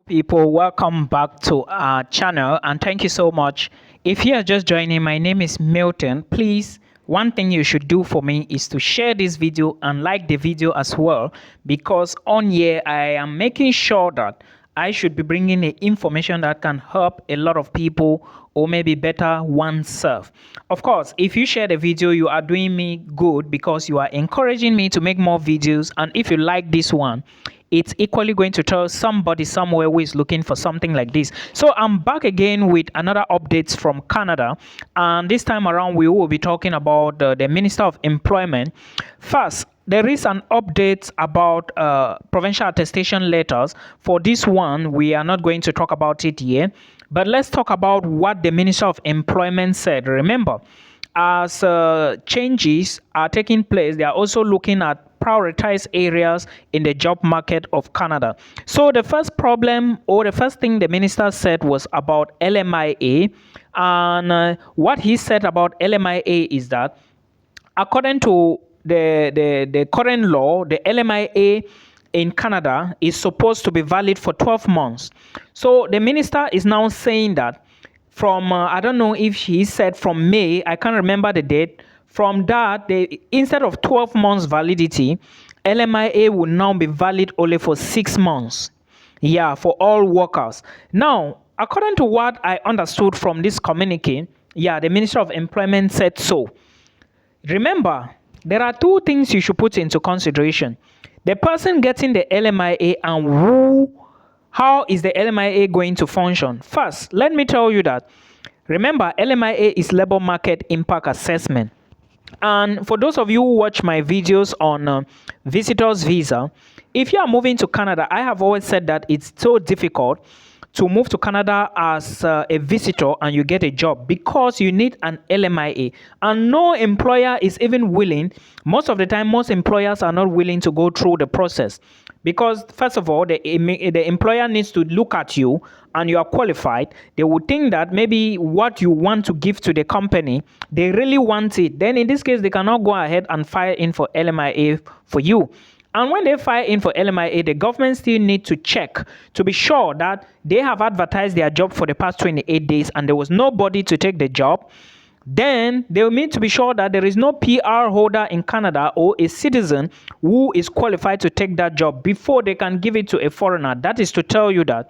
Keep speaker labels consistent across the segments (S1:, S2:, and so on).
S1: People, welcome back to our channel and thank you so much. If you are just joining, my name is Milton. Please, one thing you should do for me is to share this video and like the video as well, because on here I am making sure that I should be bringing the information that can help a lot of people or maybe better oneself. Of course, if you share the video, you are doing me good because you are encouraging me to make more videos. And if you like this one, it's equally going to tell somebody somewhere who is looking for something like this. So I'm back again with another updates from Canada, and this time around we will be talking about the Minister of Employment. First, there is an update about provincial attestation letters. For this one, we are not going to talk about it here, but let's talk about what the Minister of Employment said. Remember, as changes are taking place, they are also looking at prioritized areas in the job market of Canada. So the first problem or the first thing the minister said was about LMIA. And what he said about LMIA is that according to the current law, the LMIA in Canada is supposed to be valid for 12 months. So the minister is now saying that from, I don't know if he said from May, I can't remember the date. From that, instead of 12 months validity, LMIA will now be valid only for 6 months. Yeah, for all workers. Now, according to what I understood from this communique, yeah, the Minister of Employment said so. Remember, there are two things you should put into consideration: the person getting the LMIA and how is the LMIA going to function. First, let me tell you that, remember, LMIA is Labor Market Impact Assessment. And for those of you who watch my videos on visitors visa, if you are moving to Canada, I have always said that it's so difficult to move to Canada as a visitor and you get a job because you need an LMIA, and no employer is even willing. Most of the time, most employers are not willing to go through the process because, first of all, the employer needs to look at you and you are qualified. They would think that maybe what you want to give to the company, they really want it. Then in this case, they cannot go ahead and file in for LMIA for you. And when they file in for LMIA, the government still need to check to be sure that they have advertised their job for the past 28 days and there was nobody to take the job. Then they will need to be sure that there is no PR holder in Canada or a citizen who is qualified to take that job before they can give it to a foreigner. That is to tell you that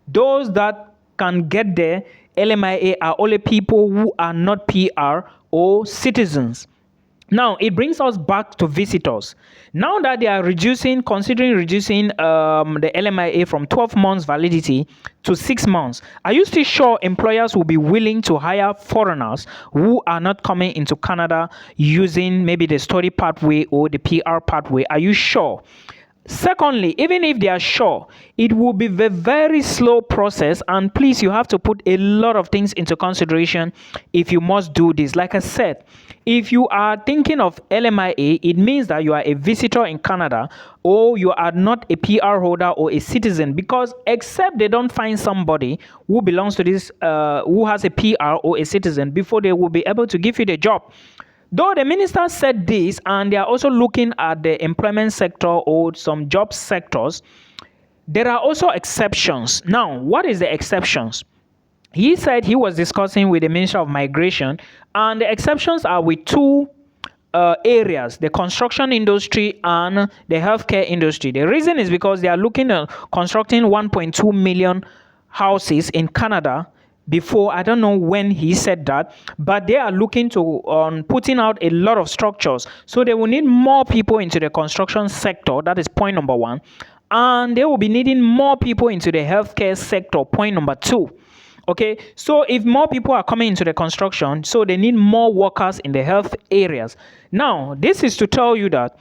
S1: those that can get the LMIA are only people who are not PR or citizens. Now, it brings us back to visitors. Now that they are considering reducing the LMIA from 12 months validity to 6 months, are you still sure employers will be willing to hire foreigners who are not coming into Canada using maybe the study pathway or the PR pathway? Are you sure? Secondly, even if they are sure, it will be a very slow process, and please, you have to put a lot of things into consideration if you must do this. Like I said, if you are thinking of LMIA, it means that you are a visitor in Canada or you are not a PR holder or a citizen, because except they don't find somebody who belongs to this, who has a PR or a citizen, before they will be able to give you the job. Though the minister said this, and they are also looking at the employment sector or some job sectors, there are also exceptions. Now, what is the exceptions? He said he was discussing with the Minister of Migration, and the exceptions are with two areas: the construction industry and the healthcare industry. The reason is because they are looking at constructing 1.2 million houses in Canada before. I don't know when he said that, but they are looking to putting out a lot of structures, so they will need more people into the construction sector. That is point number one. And they will be needing more people into the healthcare sector, point number two. Okay, so if more people are coming into the construction, so they need more workers in the health areas. Now, this is to tell you that,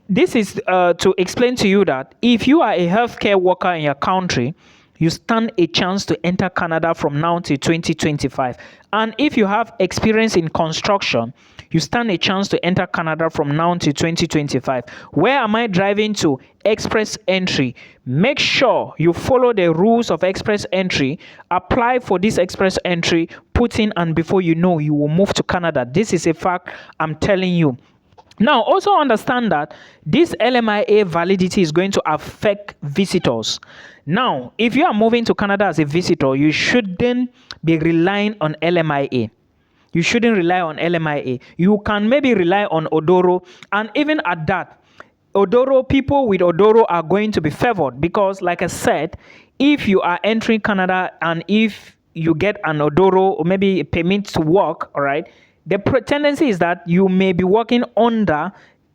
S1: this is to explain to you that if you are a healthcare worker in your country, you stand a chance to enter Canada from now to 2025. And if you have experience in construction, you stand a chance to enter Canada from now to 2025. Where am I driving to? Express entry. Make sure you follow the rules of express entry. Apply for this express entry, put in, and before you know, you will move to Canada. This is a fact I'm telling you. Now, also understand that this LMIA validity is going to affect visitors. Now, if you are moving to Canada as a visitor, you shouldn't be relying on LMIA. You shouldn't rely on LMIA. You can maybe rely on Odoro, and even at that, Odoro, people with Odoro are going to be favored because, like I said, if you are entering Canada and if you get an Odoro or maybe a permit to work, all right, the tendency is that you may be working under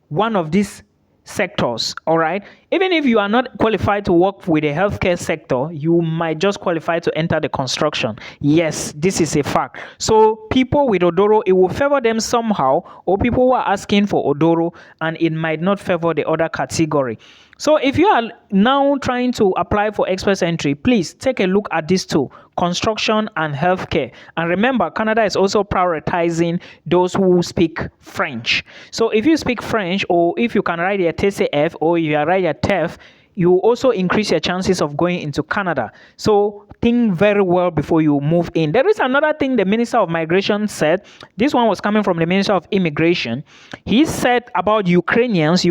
S1: one of these sectors, all right. Even if you are not qualified to work with the healthcare sector, you might just qualify to enter the construction. Yes, this is a fact. So people with Odoro, it will favor them somehow, or people who are asking for Odoro, and it might not favor the other category. So if you are now trying to apply for express entry, please take a look at these two: construction and healthcare. And remember, Canada is also prioritizing those who speak French. So if you speak French, or if you can write your TCF, or you write your TEF, you also increase your chances of going into Canada. So think very well before you move in. There is another thing the Minister of Migration said. This one was coming from the Minister of Immigration. He said about Ukrainians,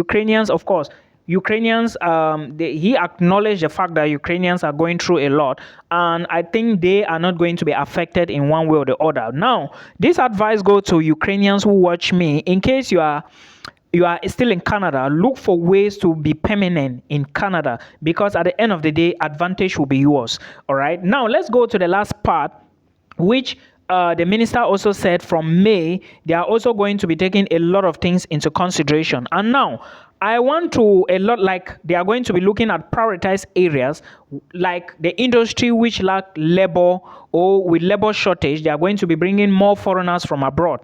S1: of course, Ukrainians, he acknowledged the fact that Ukrainians are going through a lot, and I think they are not going to be affected in one way or the other. Now, this advice goes to Ukrainians who watch me. In case you are still in Canada, look for ways to be permanent in Canada, because at the end of the day, advantage will be yours. All right. Now, let's go to the last part, which the minister also said from May, they are also going to be taking a lot of things into consideration. And now, I want to like they are going to be looking at prioritized areas like the industry which lack labor, or with labor shortage, they are going to be bringing more foreigners from abroad.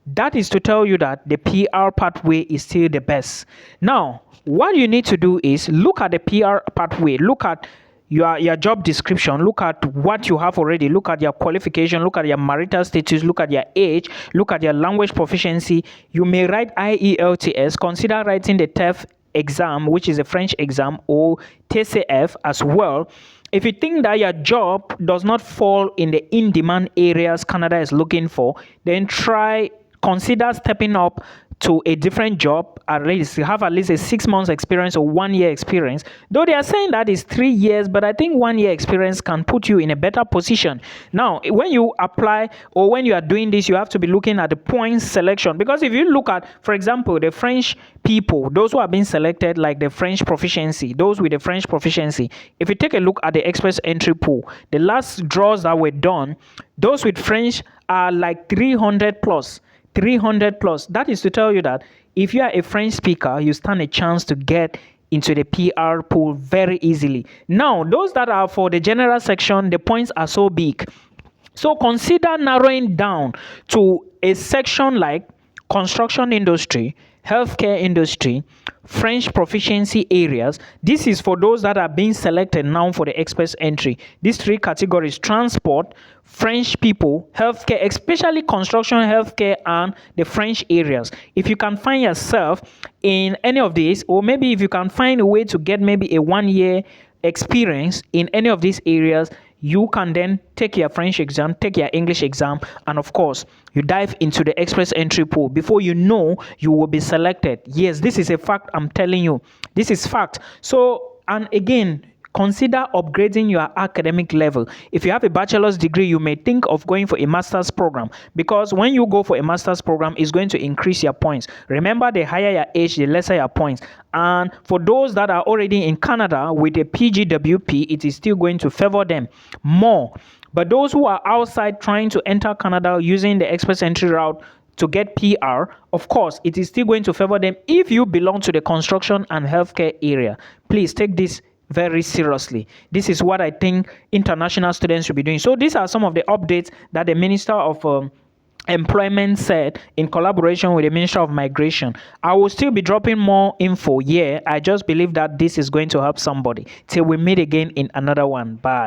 S1: That is to tell you that the PR pathway is still the best. Now, what you need to do is look at the PR pathway, look at your job description, look at what you have already, look at your qualification, look at your marital status, look at your age, look at your language proficiency. You may write IELTS, consider writing the TEF exam, which is a French exam, or TCF as well. If you think that your job does not fall in the in-demand areas Canada is looking for, then consider stepping up to a different job. At least you have at least a 6 months experience or 1 year experience, though they are saying that is 3 years, but I think 1 year experience can put you in a better position. Now, when you apply or when you are doing this, you have to be looking at the points selection, because if you look at, for example, the French people, those who have been selected, like the French proficiency, those with the French proficiency, if you take a look at the express entry pool, the last draws that were done, those with French are like 300 plus. That is to tell you that if you are a French speaker, you stand a chance to get into the PR pool very easily. Now, those that are for the general section, the points are so big. So consider narrowing down to a section like construction industry, healthcare industry, French proficiency areas. This is for those that are being selected now for the express entry. These three categories: transport, French people, healthcare, especially construction, healthcare, and the French areas. If you can find yourself in any of these, or maybe if you can find a way to get maybe a 1 year experience in any of these areas, you can then take your French exam, take your English exam, and of course, you dive into the express entry pool. Before you know, you will be selected. Yes, this is a fact. I'm telling you, this is fact. So, and again, consider upgrading your academic level. If you have a bachelor's degree, you may think of going for a master's program, because when you go for a master's program, it's going to increase your points. Remember, the higher your age, the lesser your points. And for those that are already in Canada with a PGWP, it is still going to favor them more. But those who are outside trying to enter Canada using the express entry route to get PR, of course, it is still going to favor them if you belong to the construction and healthcare area. Please take this very seriously. This is what I think international students should be doing. So these are some of the updates that the Minister of Employment said in collaboration with the Minister of Migration. I will still be dropping more info here. I just believe that this is going to help somebody. Till we meet again in another one. Bye.